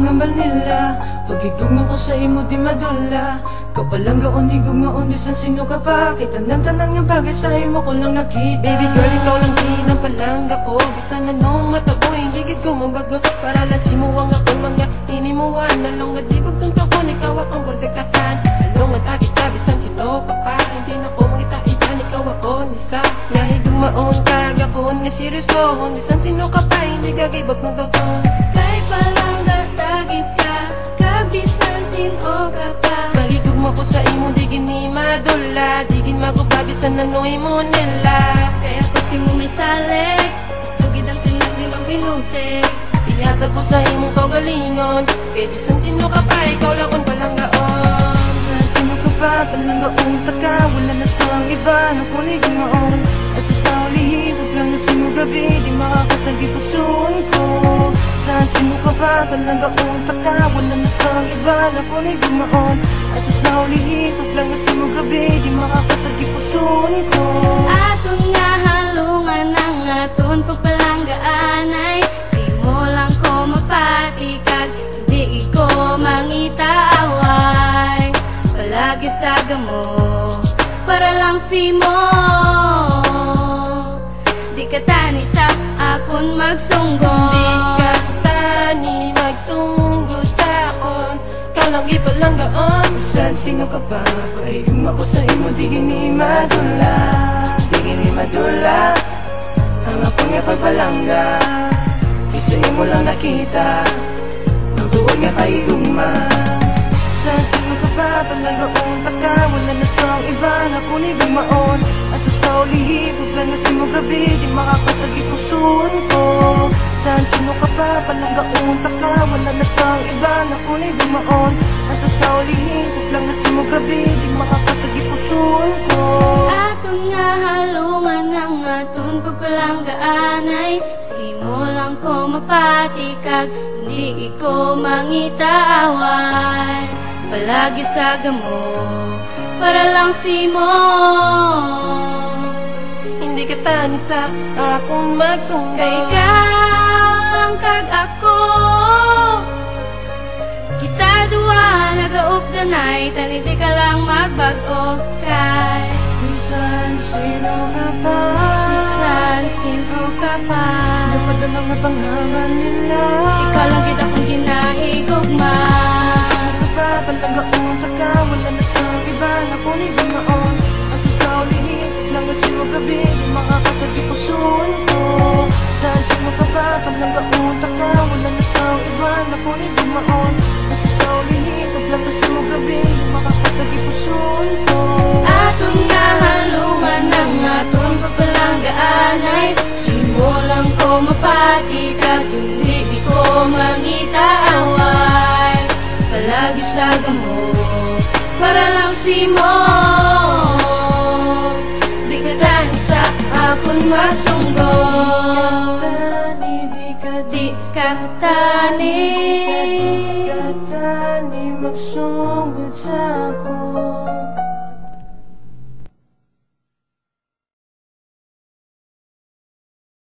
panghambal nila. Pagigugma ko sa imo di madula. Kapalang gaon, igugmaon, bisan sino ka pa. Kitanang-tanan nga bagay sa imo ko lang nakita. Baby girl, ikaw lang din ang palangga ko. Bisan anong mataboy, higit ko mabago. Para lasimo ang akong mga inimuan. Nalong at libag ng taon, ikaw akong pagdagdakan. Along at akita, bisan sino ka pa. Hindi na ko makita-itan, ikaw ako nisa. Nahigugmaon, kagakon, nga seryosohon. Bisan sino ka pa, hindi gagibag ng taon. Kay palangga, tagit ka. Bisan sino ka pa. Maligugma ko sa imo, di gini madula. Di gin magupa, bisan nanoy mo nila. Kaya ko si mo may salik. Isugid ang tinag di magbinutik. Iyatag ko sa imong kaugalingon. Kay bisan sino ka pa, ikaw lang kung palanggaon. Bisan sino ka pa, palanggaon taka. Wala na sa iba, napunig maon. At sa sauli, huwag lang na sino gabi. Di makakasagi pusoon ko. Saan sino ka pa, palanggaon taka. Wala na sa iba, napunig maon. At sa sauli, huwag lang na sino gabi. Di makakasagi pusoon ko. Aton nga halungan ang aton pagpalanggaan ay simulang ko mapatikag. Di ko mangitaaway. Palagi sa gamo, para lang si mo. Di ka tani sa akon magsunggol. Di ka tani magsunggol sa akon. Ikaw lang ipalanggaon. Saan sino ka pa, paigugma ko sa imo. Di gini madula, di gini madula. Ang ako nga pagpalangga, isa imo lang nakita. Magtuon nga paigugma. Saan sino ka pa, palanggaon taka. Wala na sa iba, napunig maon. At sa sauli, huwag lang na sino gabi. Di makakasagi pusoon ko. Saan sino ka pa, palanggaon taka. Wala na sa iba, napunig maon. At sa sauli, huwag lang na sino gabi. Di makakasagi pusoon ko. Aton nga halungan ang aton pagpalanggaan ay simulang ko mapatikag. Di ko mangitaaway. Palagi sa gamo, para lang si mo. Hindi ka tani sa akong magsunggol. Kay ikaw lang kag ako. Kita duwa nagaupdanay, tani di ka lang magbago. Kay Bisan sino ka pa, bisan sino ka pa. napadala nga panghamal nila. Ikaw lang gid akong ginahigugma. Palanggaon taka, wala na sa iba, napunig maon. At sa sauli, lang na sino gabi, di makakasagi pusoon ko. Saan sino ka pa, palanggaon taka, wala na sa iba, napunig maon. At sa sauli, lang na sino gabi, di makakasagi pusoon ko. Aton nga halungan ang aton pagpalanggaan ay simulang ko mapatikag. Hindi ko mangitaaway. Palagi sa gamo, para lang si mo. Di ka tani sa akon magsunggol. Di ka tani Di ka tani magsugod sa ako.